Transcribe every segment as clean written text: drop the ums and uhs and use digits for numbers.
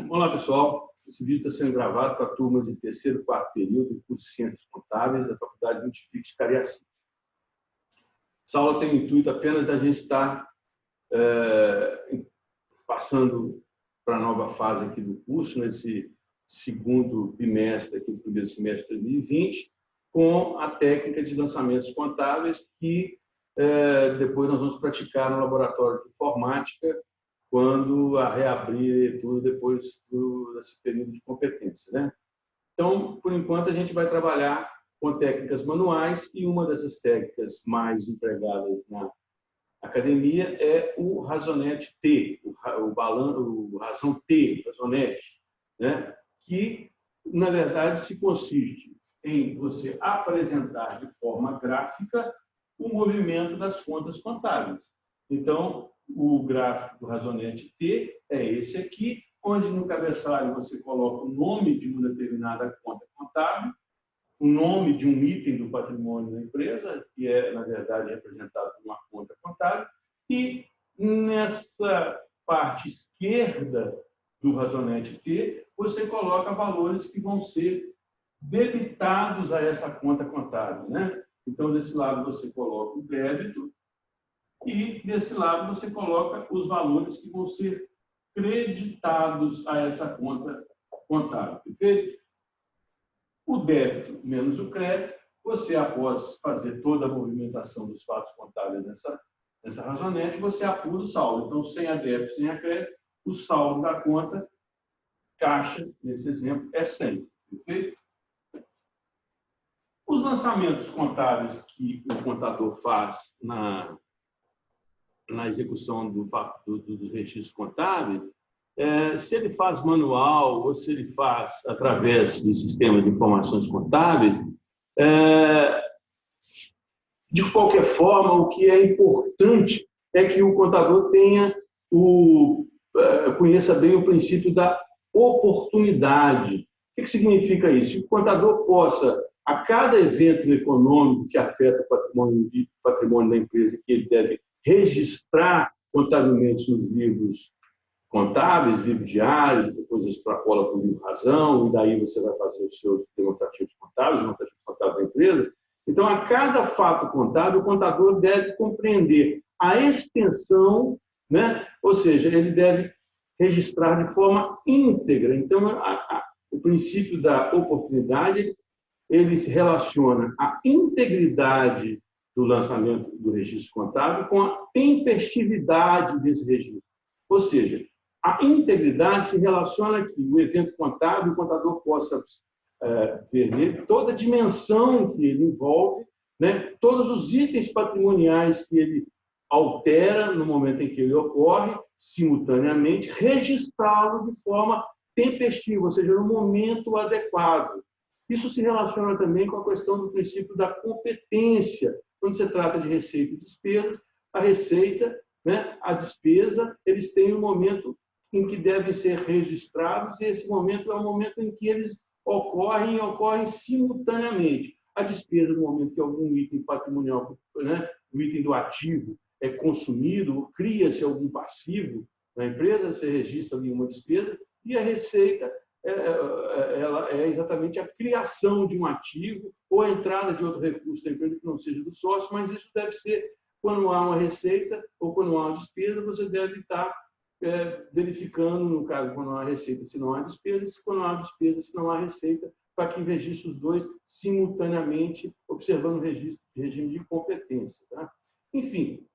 Olá, pessoal. Esse vídeo está sendo gravado para a turma de terceiro e quarto período do curso de Ciências Contábeis da Faculdade Multifix Cariacica. Essa aula tem o intuito apenas da gente estar passando para a nova fase aqui do curso, nesse segundo bimestre aqui do primeiro semestre de 2020, com a técnica de lançamentos contábeis que depois nós vamos praticar no laboratório de informática quando reabrir tudo depois desse período de competência, né? Então, por enquanto, a gente vai trabalhar com técnicas manuais e uma dessas técnicas mais empregadas na academia é o razonete T, o razão T, razonete, né? Que, na verdade, se consiste em você apresentar de forma gráfica o movimento das contas contábeis. Então, o gráfico do razonete T é esse aqui, onde no cabeçalho você coloca o nome de uma determinada conta contábil, o nome de um item do patrimônio da empresa, que é, na verdade, representado por uma conta contábil, e nessa parte esquerda do razonete T, você coloca valores que vão ser debitados a essa conta contábil, né? Então, desse lado você coloca o débito, e, desse lado, você coloca os valores que vão ser creditados a essa conta contábil. Perfeito? O débito menos o crédito, você, após fazer toda a movimentação dos fatos contábeis nessa razonete, você apura o saldo. Então, sem a débito, sem a crédito, o saldo da conta caixa, nesse exemplo, é 100. Perfeito? Os lançamentos contábeis que o contador faz na execução dos registros contábeis, se ele faz manual ou se ele faz através do sistema de informações contábeis, de qualquer forma, o que é importante é que o contador conheça bem o princípio da oportunidade. O que significa isso? Que o contador possa, a cada evento econômico que afeta o patrimônio da empresa, que ele deve registrar contabilmente nos livros contábeis, livro diário, depois extrapola para o livro razão, e daí você vai fazer os seus demonstrativos contábeis, demonstrativos contábeis da empresa. Então, a cada fato contábil, o contador deve compreender a extensão, né? Ou seja, ele deve registrar de forma íntegra. Então, o princípio da oportunidade, ele se relaciona à integridade do lançamento do registro contábil com a tempestividade desse registro. Ou seja, a integridade se relaciona que o evento contábil, o contador possa ver nele toda a dimensão que ele envolve, né? Todos os itens patrimoniais que ele altera no momento em que ele ocorre, simultaneamente, registrá-lo de forma tempestiva, ou seja, no momento adequado. Isso se relaciona também com a questão do princípio da competência. Quando se trata de receita e despesas, a receita, né, a despesa, eles têm um momento em que devem ser registrados, e esse momento é o momento em que eles ocorrem simultaneamente. A despesa, no momento que algum item patrimonial, né, o item do ativo, é consumido, cria-se algum passivo na empresa, você registra ali uma despesa, e a receita ela é exatamente a criação de um ativo ou a entrada de outro recurso da empresa que não seja do sócio, mas isso deve ser, quando há uma receita ou quando há uma despesa, você deve estar verificando, no caso, quando há receita, se não há despesa, se quando há despesa, se não há receita, para que registre os dois simultaneamente, observando o regime de competência. Tá? Enfim,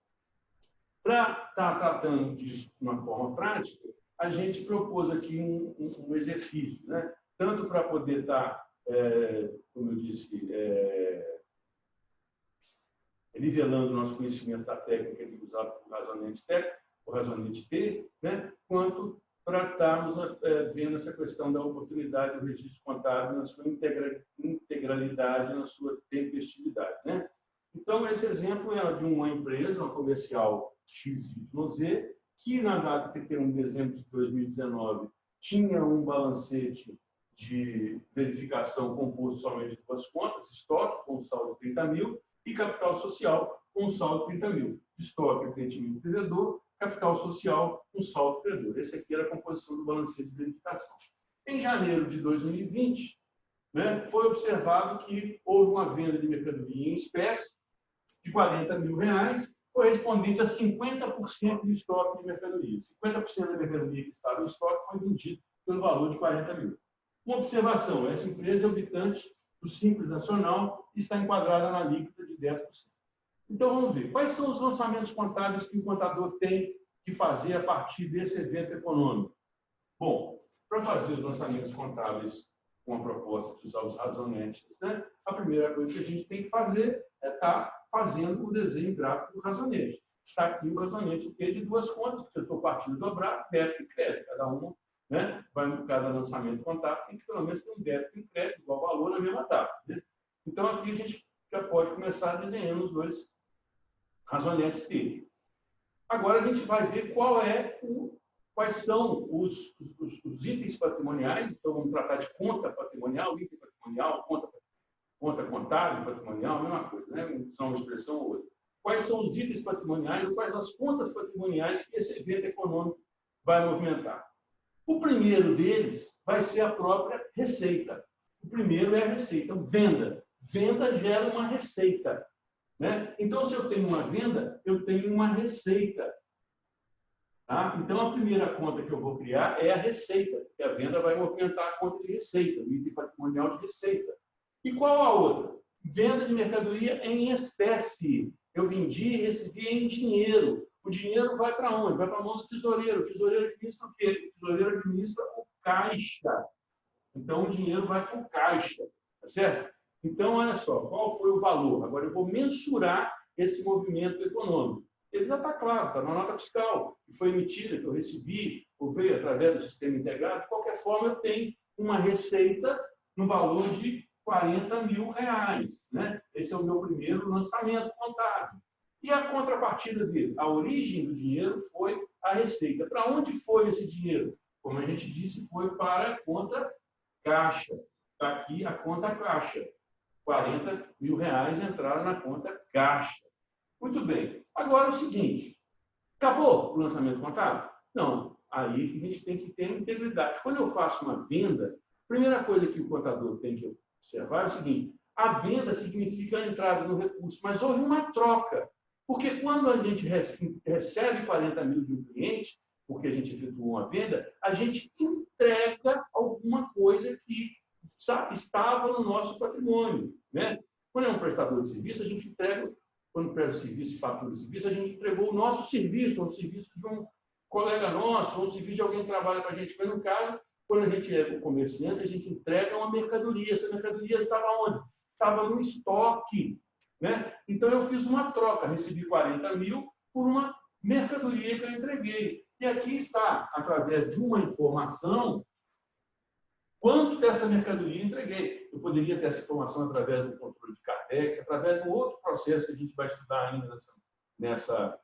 para estar tratando disso de uma forma prática, a gente propôs aqui um exercício, né? Tanto para poder estar, como eu disse, nivelando o nosso conhecimento da técnica de usar o razonete T, né? Quanto para estarmos vendo essa questão da oportunidade do registro contábil na sua integralidade, na sua tempestividade, né? Então, esse exemplo é de uma empresa, uma comercial XYZ, que na data de 31 de dezembro de 2019 tinha um balancete de verificação composto somente de duas contas, estoque com um saldo de 30 mil e capital social com um saldo de 30 mil. Estoque 30 mil para o vendedor, capital social, um saldo credor. Esse aqui era a composição do balancete de verificação. Em janeiro de 2020, né, foi observado que houve uma venda de mercadoria em espécie de R$40 mil, correspondente a 50% do estoque de mercadoria. 50% da mercadoria que estava em estoque foi vendida pelo valor de R$40 mil. Uma observação, essa empresa é habitante do Simples Nacional e está enquadrada na alíquota de 10%. Então, vamos ver. Quais são os lançamentos contábeis que o contador tem que fazer a partir desse evento econômico? Bom, para fazer os lançamentos contábeis com a proposta de usar os razonetes, né, a primeira coisa que a gente tem que fazer é estar fazendo o desenho gráfico do razonete. Está aqui o razonete de duas contas, porque eu estou partindo dobrar, débito e crédito. Cada uma, né, cada lançamento contábil tem que pelo menos ter um débito e um crédito, igual valor na mesma data. Né? Então, aqui a gente já pode começar desenhando os dois razonetes dele. Agora, a gente vai ver quais são os itens patrimoniais. Então, vamos tratar de conta patrimonial, item patrimonial, conta contábil, patrimonial, a mesma coisa, né? Usar uma expressão ou outra. Quais são os itens patrimoniais, quais as contas patrimoniais que esse evento econômico vai movimentar? O primeiro deles vai ser a própria receita. O primeiro é a receita, venda. Venda gera uma receita. Né? Então, se eu tenho uma venda, eu tenho uma receita. Tá? Então, a primeira conta que eu vou criar é a receita, porque a venda vai movimentar a conta de receita, o item patrimonial de receita. E qual a outra? Venda de mercadoria em espécie. Eu vendi e recebi em dinheiro. O dinheiro vai para onde? Vai para a mão do tesoureiro. O tesoureiro administra o quê? O tesoureiro administra o caixa. Então, o dinheiro vai para o caixa. Tá certo? Então, olha só, qual foi o valor? Agora eu vou mensurar esse movimento econômico. Ele já está claro, está na nota fiscal, que foi emitida, que eu recebi, ou veio através do sistema integrado. De qualquer forma, eu tenho uma receita no valor de R$40 mil. Né? Esse é o meu primeiro lançamento contábil. E a contrapartida dele? A origem do dinheiro foi a receita. Para onde foi esse dinheiro? Como a gente disse, foi para a conta caixa. Está aqui a conta caixa. R$40 mil entraram na conta caixa. Muito bem. Agora é o seguinte, acabou o lançamento contábil? Não. Aí que a gente tem que ter integridade. Quando eu faço uma venda, a primeira coisa que o contador tem que observar é o seguinte, a venda significa a entrada no recurso, mas houve uma troca. Porque quando a gente recebe 40 mil de um cliente, porque a gente efetuou uma venda, a gente entrega alguma coisa que estava no nosso patrimônio. Né? Quando é um prestador de serviço, a gente entrega, quando presta o serviço e fatura o serviço, a gente entregou o nosso serviço, ou o serviço de um colega nosso, ou o serviço de alguém que trabalha com a gente. Mas, no caso, quando a gente é o comerciante, a gente entrega uma mercadoria. Essa mercadoria estava onde? Estava no estoque. Né? Então, eu fiz uma troca, recebi 40 mil por uma mercadoria que eu entreguei. E aqui está, através de uma informação, quanto dessa mercadoria entreguei. Eu poderia ter essa informação através do controle de Cartex, através de um outro processo que a gente vai estudar ainda nessa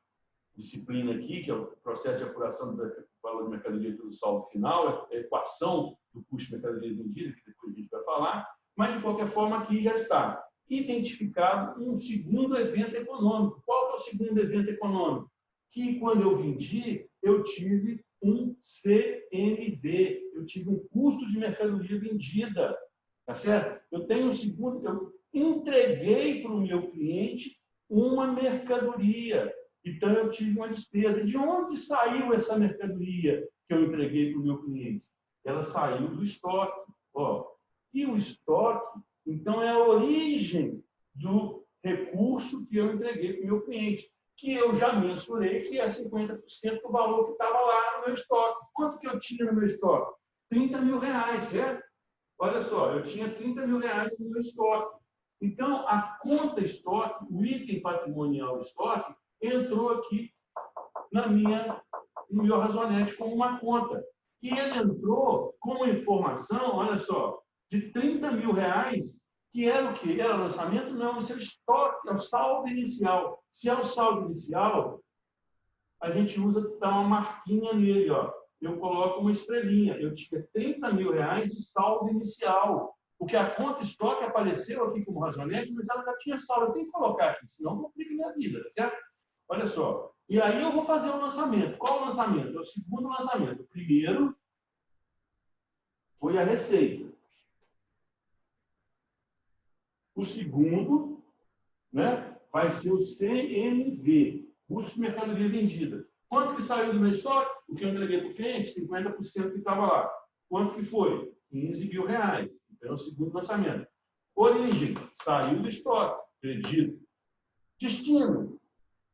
disciplina aqui, que é o processo de apuração do valor de mercadoria pelo saldo final, a equação do custo de mercadoria vendida, que depois a gente vai falar, mas, de qualquer forma, aqui já está identificado um segundo evento econômico. Qual é o segundo evento econômico? Que, quando eu vendi, eu tive um CMV, eu tive um custo de mercadoria vendida, tá certo? Eu tenho um segundo, eu entreguei para o meu cliente uma mercadoria, então eu tive uma despesa. De onde saiu essa mercadoria que eu entreguei para o meu cliente? Ela saiu do estoque. Ó. E o estoque, então, é a origem do recurso que eu entreguei para o meu cliente, que eu já mensurei que é 50% do valor que estava lá no meu estoque. Quanto que eu tinha no meu estoque? 30 mil reais, certo? Olha só, eu tinha 30 mil reais no meu estoque. Então, a conta estoque, o item patrimonial estoque, entrou aqui no meu razonete como uma conta. E ele entrou com uma informação, olha só, de 30 mil reais, que era o quê? Era lançamento? Não, isso é o estoque, é o saldo inicial. Se é o saldo inicial, a gente usa, dá uma marquinha nele, ó. Eu coloco uma estrelinha. Eu tinha 30 mil reais de saldo inicial. Porque a conta estoque apareceu aqui como razonete, mas ela já tinha saldo. Eu tenho que colocar aqui, senão complica minha vida, certo? Olha só, E aí eu vou fazer o lançamento. Qual o lançamento? É o segundo lançamento. O primeiro foi a receita. O segundo, né, vai ser o CMV, custo de mercadoria vendida. Quanto que saiu do meu estoque? O que eu entreguei para o cliente? 50% que estava lá. Quanto que foi? R$15 mil. Então, é o segundo lançamento. Origem, saiu do estoque, acredito. Destino,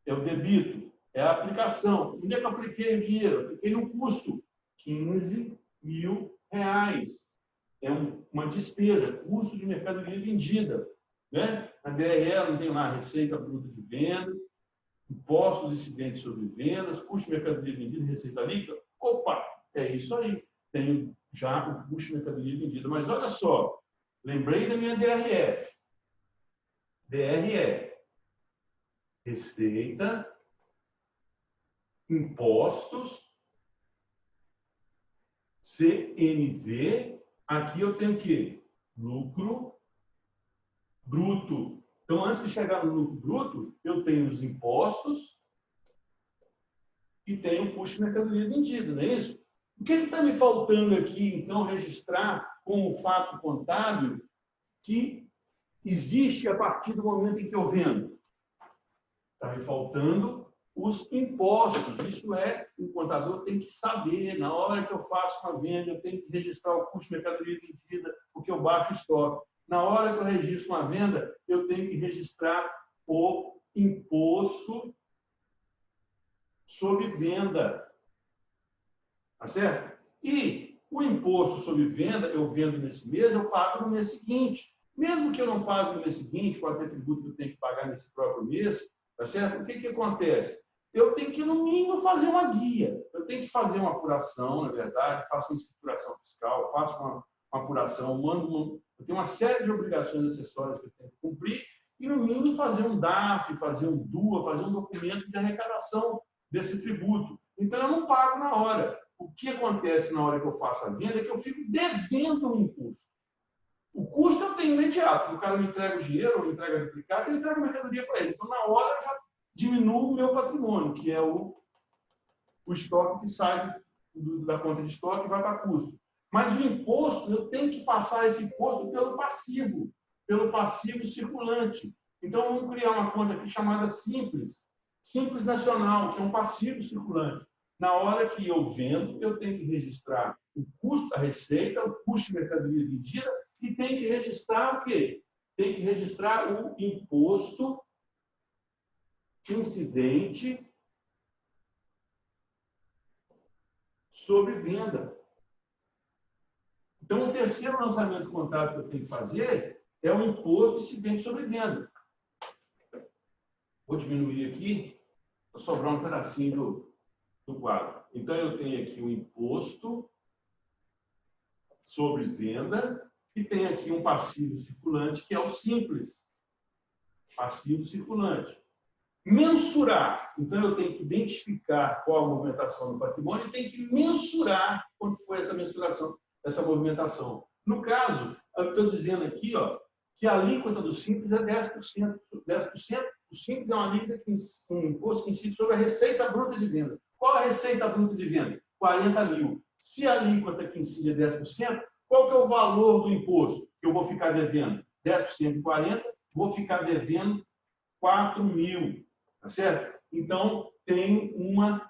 é o debito, é a aplicação. Onde é que eu apliquei o dinheiro? Apliquei no custo, R$15 mil. É uma despesa, custo de mercadoria vendida. Né? Na DRE não tem lá receita bruta de venda, impostos incidentes sobre vendas, custo de mercadoria vendida, receita líquida. Opa, é isso aí. Tenho já o custo de mercadoria vendida. Mas olha só, lembrei da minha DRE. DRE, receita, impostos, CMV. Aqui eu tenho o quê? Lucro bruto. Então, antes de chegar no lucro bruto, eu tenho os impostos e tenho o custo de mercadoria vendida, não é isso? O que está me faltando aqui, então, registrar como fato contábil que existe a partir do momento em que eu vendo? Está me faltando os impostos. Isso é, o contador tem que saber, na hora que eu faço uma venda, eu tenho que registrar o custo de mercadoria vendida, porque eu baixo o estoque. Na hora que eu registro uma venda, eu tenho que registrar o imposto sobre venda. Tá certo? E o imposto sobre venda, eu vendo nesse mês, eu pago no mês seguinte. Mesmo que eu não pague no mês seguinte, pode ter tributo que eu tenho que pagar nesse próprio mês, tá certo? O que acontece? Eu tenho que, no mínimo, fazer uma guia. Eu tenho que fazer uma apuração, na verdade, faço uma escrituração fiscal, faço uma apuração, eu tenho uma série de obrigações acessórias que eu tenho que cumprir e, no mínimo, fazer um DAF, fazer um DUA, fazer um documento de arrecadação desse tributo. Então, eu não pago na hora. O que acontece na hora que eu faço a venda é que eu fico devendo um imposto. O custo eu tenho imediato. O cara me entrega o dinheiro, me entrega duplicado, eu entrego a mercadoria para ele. Então, na hora, eu já diminuo o meu patrimônio, que é o estoque que sai da conta de estoque e vai para custo. Mas o imposto, eu tenho que passar esse imposto pelo passivo circulante. Então, vamos criar uma conta aqui chamada Simples Nacional, que é um passivo circulante. Na hora que eu vendo, eu tenho que registrar o custo, a receita, o custo de mercadoria vendida e tenho que registrar o quê? Tem que registrar o imposto incidente sobre venda. Então, o terceiro lançamento contábil que eu tenho que fazer é o imposto incidente sobre venda. Vou diminuir aqui, para sobrar um pedacinho do quadro. Então, eu tenho aqui o imposto sobre venda e tem aqui um passivo circulante, que é o simples. Passivo circulante. Mensurar. Então, eu tenho que identificar qual a movimentação do patrimônio e tenho que mensurar quanto foi essa mensuração, essa movimentação. No caso, eu estou dizendo aqui, ó, que a alíquota do simples é 10%. 10%. O simples é uma alíquota, um imposto que incide sobre a receita bruta de venda. Qual a receita bruta de venda? 40 mil. Se a alíquota que incide é 10%, qual que é o valor do imposto que eu vou ficar devendo? 10% de 40, vou ficar devendo 4 mil. Tá certo? Então, tem uma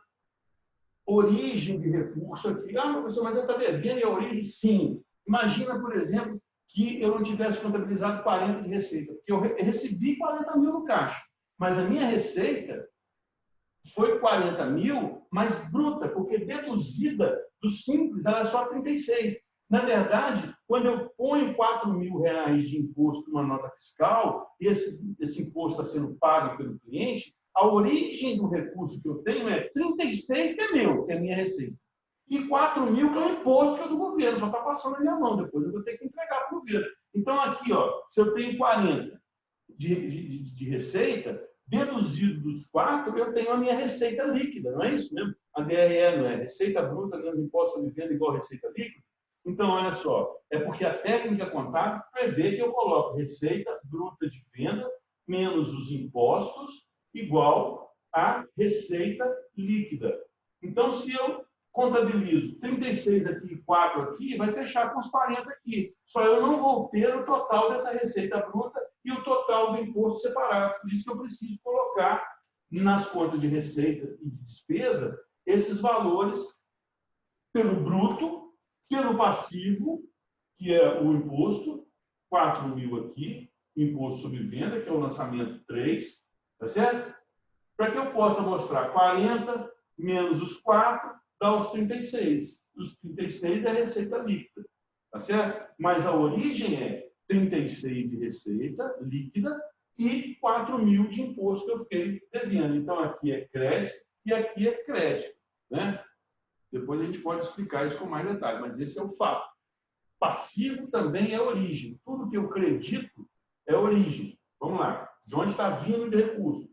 origem de recurso aqui. Ah, professor, mas eu estou devendo e a origem, sim. Imagina, por exemplo, que eu não tivesse contabilizado 40 de receita, porque eu recebi 40 mil no caixa, mas a minha receita foi 40 mil, mas bruta, porque deduzida do simples, ela é só 36. Na verdade, quando eu ponho 4 mil reais de imposto numa nota fiscal, e esse imposto está sendo pago pelo cliente, a origem do recurso que eu tenho é 36, que é meu, que é a minha receita. E 4 mil, que é o imposto que é do governo, só está passando na minha mão, depois eu vou ter que entregar para o governo. Então, aqui, ó, se eu tenho 40 de receita, deduzido dos 4, eu tenho a minha receita líquida, não é isso mesmo? A DRE não é receita bruta menos imposto sobre venda igual receita líquida? Então, olha só, é porque a técnica contábil prevê que eu coloco receita bruta de venda menos os impostos igual a receita líquida. Então, se eu contabilizo 36 aqui e 4 aqui, vai fechar com os 40 aqui. Só eu não vou ter o total dessa receita bruta e o total do imposto separado. Por isso que eu preciso colocar nas contas de receita e de despesa esses valores pelo bruto, pelo passivo, que é o imposto, 4.000 aqui, imposto sobre venda, que é o lançamento 3, tá certo? Para que eu possa mostrar 40 menos os 4, dá os 36. Os 36 é a receita líquida, tá certo? Mas a origem é 36 de receita líquida e 4.000 de imposto que eu fiquei devendo. Então, aqui é crédito e aqui é crédito, né? Depois a gente pode explicar isso com mais detalhe, mas esse é o fato. Passivo também é origem. Tudo que eu acredito é origem. Vamos lá. De onde está vindo de recurso?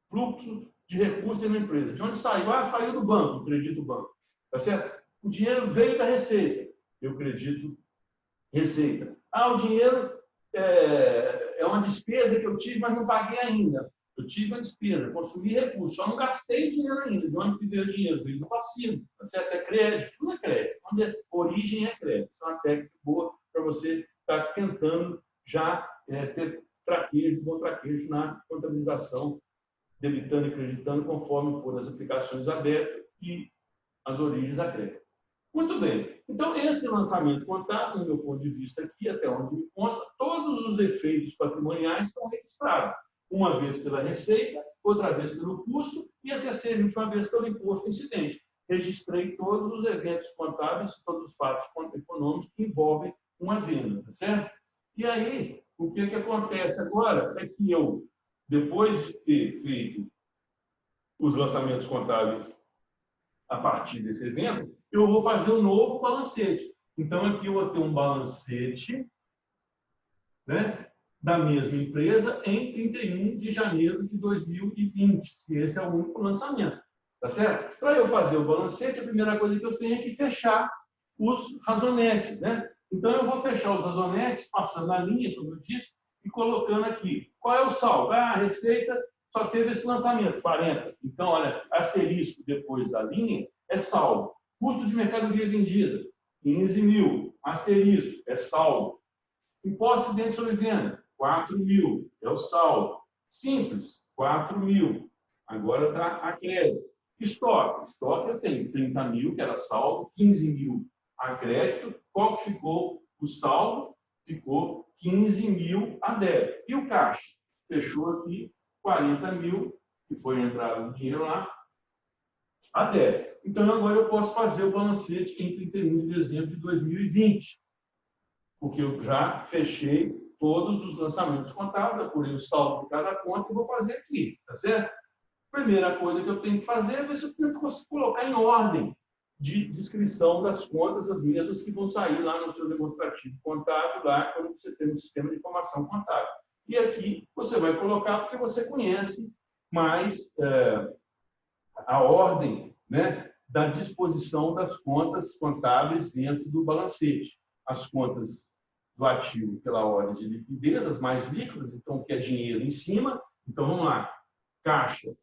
Fluxo de recursos em uma empresa. De onde saiu? Ah, saiu do banco, eu acredito o banco. Tá certo? O dinheiro veio da receita. Eu acredito receita. Ah, o dinheiro é uma despesa que eu tive, mas não paguei ainda. Eu tive uma despesa, consumi recursos, só não gastei dinheiro ainda. De onde veio o dinheiro? Veio do passivo. Tá certo? É crédito, tudo é crédito. Onde é origem é crédito. Isso é uma técnica boa para você estar tentando já ter traquejo, bom traquejo na contabilização, debitando e acreditando conforme forem as aplicações abertas e as origens a crédito. Muito bem. Então, esse lançamento contábil, no meu ponto de vista aqui, até onde me consta, todos os efeitos patrimoniais estão registrados. Uma vez pela receita, outra vez pelo custo e a terceira e última vez pelo imposto incidente. Registrei todos os eventos contábeis, todos os fatos econômicos que envolvem uma venda, tá certo? E aí, o que acontece agora é que eu, depois de ter feito os lançamentos contábeis a partir desse evento, eu vou fazer um novo balancete. Então, aqui eu vou ter um balancete, né, da mesma empresa em 31 de janeiro de 2020, se esse é o único lançamento. Tá certo? Para eu fazer o balancete, a primeira coisa que eu tenho é que fechar os razonetes, né? Então, eu vou fechar os razonetes, passando a linha, como eu disse, e colocando aqui. Qual é o saldo? Ah, a receita só teve esse lançamento, 40. Então, olha, asterisco depois da linha é saldo. Custo de mercadoria vendida, 15.000. Asterisco, é saldo. Imposto de dentro sobre venda, 4.000. É o saldo. Simples, 4.000. Agora está a crédito. Estoque. Estoque eu tenho 30.000, que era saldo, 15.000 a crédito. Qual que ficou o saldo? Ficou 15.000 a débito. E o caixa? Fechou aqui 40.000, que foi entrar o dinheiro lá, a débito. Então, agora eu posso fazer o balancete em 31 de dezembro de 2020, porque eu já fechei todos os lançamentos contábeis, apurei o saldo de cada conta e vou fazer aqui, tá certo? Primeira coisa que eu tenho que fazer é ver se eu tenho que colocar em ordem de descrição das contas, as mesmas que vão sair lá no seu demonstrativo contábil, lá quando você tem um sistema de informação contábil. E aqui você vai colocar porque você conhece mais a ordem, né, da disposição das contas contábeis dentro do balancete. As contas do ativo pela ordem de liquidez, as mais líquidas, então, que é dinheiro em cima. Então, vamos lá. Caixa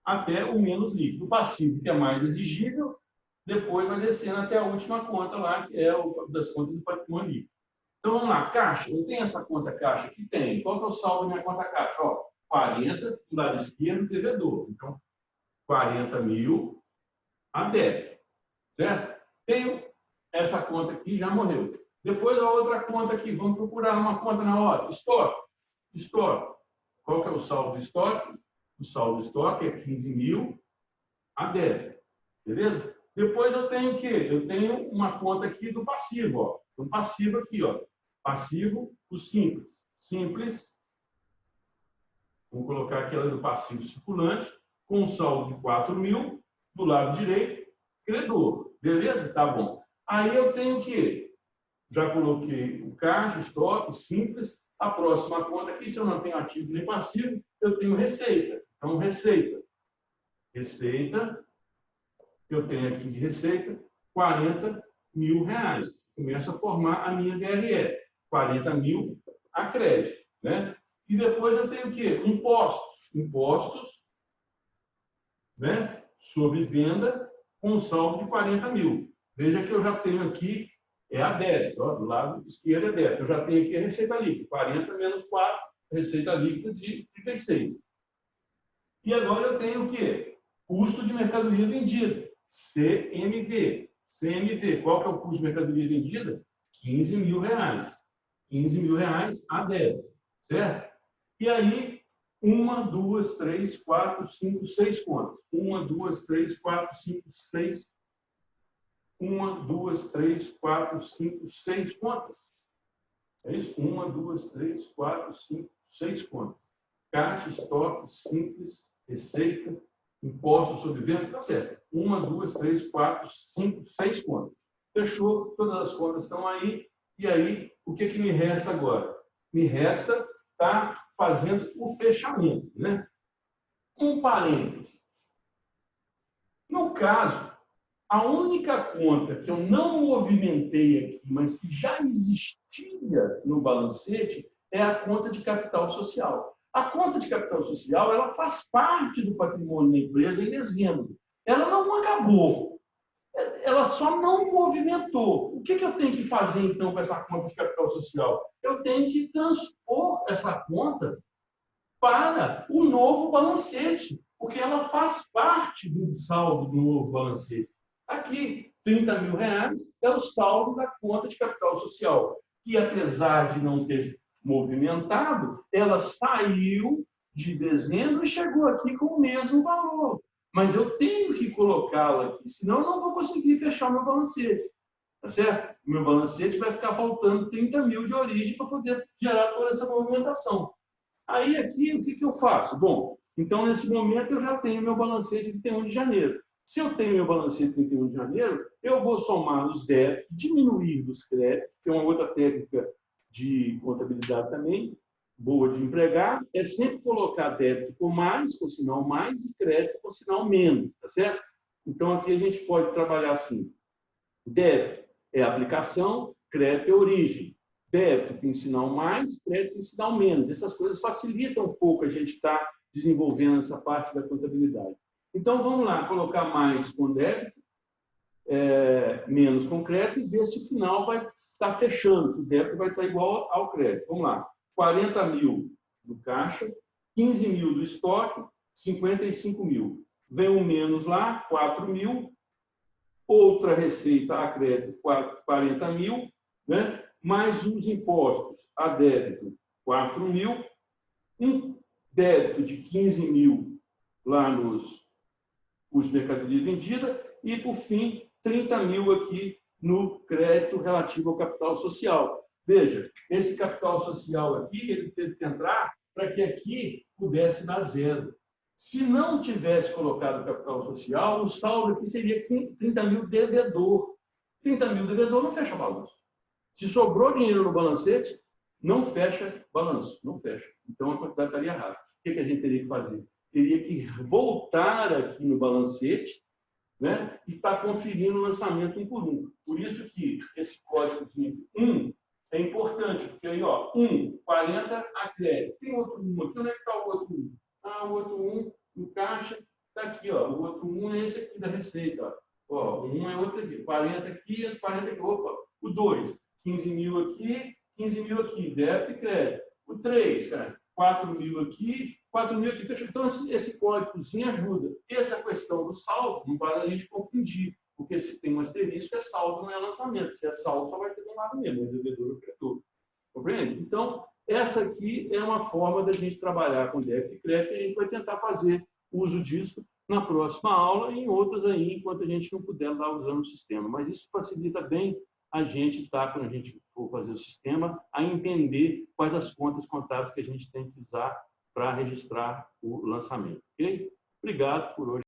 até o menos líquido. O passivo, que é mais exigível, depois vai descendo até a última conta lá, que é o das contas do patrimônio líquido. Então, vamos lá. Caixa. Eu tenho essa conta caixa aqui? Tem. Qual que é o saldo da minha conta caixa? Ó, 40, do lado esquerdo, devedor. Então, 40.000 a débito. Certo? Tenho essa conta aqui, já morreu. Depois a outra conta aqui, vamos procurar uma conta na hora. Estoque. Estoque. Qual que é o saldo do estoque? O saldo do estoque é 15.000 a débito. Beleza? Depois eu tenho o quê? Eu tenho uma conta aqui do passivo. Ó. Um passivo aqui. Ó. Passivo, o simples. Simples. Vamos colocar aquela do passivo circulante, com um saldo de 4.000, do lado direito, credor. Beleza? Tá bom. Aí eu tenho o quê? Já coloquei o caixa, estoque, simples. A próxima conta aqui, se eu não tenho ativo nem passivo, eu tenho receita. Então, receita. Receita, que eu tenho aqui de receita, R$40.000. Começa a formar a minha DRE. 40.000 a crédito, né? E depois eu tenho o quê? Impostos. Impostos, né, sobre venda com um saldo de 40 mil. Veja que eu já tenho aqui, é a débito, ó, do lado esquerdo é débito. Eu já tenho aqui a receita líquida, 40 menos 4, receita líquida de 36. E agora eu tenho o quê? Custo de mercadoria vendida, CMV. CMV, qual que é o custo de mercadoria vendida? R$15 mil. R$15.000 a débito, certo? E aí, 1, 2, 3, 4, 5, 6 contas. 1, 2, 3, 4, 5, 6. 1, 2, 3, 4, 5, 6 contas. É isso? 1, 2, 3, 4, 5, 6 contas. Caixa, estoque, simples, receita, imposto sobre venda, tá certo. 1, 2, 3, 4, 5, 6 contas. Fechou, todas as contas estão aí. E aí, o que me resta agora? Me resta estar fazendo o fechamento, né? Um parêntese. No caso, a única conta que eu não movimentei aqui, mas que já existia no balancete, é a conta de capital social. A conta de capital social, ela faz parte do patrimônio da empresa em dezembro. Ela não acabou. Ela só não movimentou. O que eu tenho que fazer, então, com essa conta de capital social? Eu tenho que transpor essa conta para o novo balancete, porque ela faz parte do saldo do novo balancete. Aqui, R$30 mil é o saldo da conta de capital social, que apesar de não ter movimentado, ela saiu de dezembro e chegou aqui com o mesmo valor. Mas eu tenho que colocá-la aqui, senão eu não vou conseguir fechar o meu balancete. Tá certo? O meu balancete vai ficar faltando 30 mil de origem para poder gerar toda essa movimentação. Aí aqui, o que eu faço? Bom, então nesse momento eu já tenho meu balancete de 31 de janeiro. Se eu tenho meu balancete de 31 de janeiro, eu vou somar os débitos, diminuir dos créditos, que é uma outra técnica de contabilidade também, boa de empregar, é sempre colocar débito com mais, com sinal mais, e crédito com sinal menos, tá certo? Então aqui a gente pode trabalhar assim. Débito é aplicação, crédito é origem. Débito tem sinal mais, crédito tem sinal menos. Essas coisas facilitam um pouco a gente estar desenvolvendo essa parte da contabilidade. Então, vamos lá, colocar mais com débito, menos com crédito e ver se o final vai estar fechando, se o débito vai estar igual ao crédito. Vamos lá, 40 mil do caixa, 15 mil do estoque, 55 mil. Vem um menos lá, 4 mil, outra receita a crédito, 40 mil, né? Mais os impostos a débito, 4 mil, um débito de 15 mil lá nos custos de mercadoria vendida e, por fim, 30 mil aqui no crédito relativo ao capital social. Veja, esse capital social aqui, ele teve que entrar para que aqui pudesse dar zero. Se não tivesse colocado o capital social, o saldo aqui seria 30 mil devedor. 30 mil devedor não fecha balanço. Se sobrou dinheiro no balancete, não fecha balanço, não fecha. Então a quantidade estaria errada. O que a gente teria que fazer? Teria que voltar aqui no balancete, né, e estar conferindo o lançamento um por um. Por isso que esse código de 1 é importante, porque aí, ó, 1, 40 a crédito. Tem outro 1 aqui, onde é que está o outro 1? Ah, o outro 1 no caixa está aqui, ó. O outro 1 é esse aqui da receita, ó. O 1 é outro aqui, 40 aqui, 40 aqui. Opa, o 2, 15 mil aqui, 15 mil aqui, débito e crédito. O 3, cara, 4 mil aqui, 4 mil aqui, fechou. Então, esse códigozinho ajuda. Essa questão do saldo não vale a gente confundir, porque se tem um asterisco, é saldo, não é lançamento. Se é saldo, só vai ter um lado mesmo, é devedor ou credor. Compreende? Então, essa aqui é uma forma da gente trabalhar com débito e crédito e a gente vai tentar fazer uso disso na próxima aula e em outras aí, enquanto a gente não puder estar usando o sistema. Mas isso facilita bem a gente, tá, quando a gente for fazer o sistema, a entender quais as contas contábeis que a gente tem que usar para registrar o lançamento. Ok? Obrigado por hoje.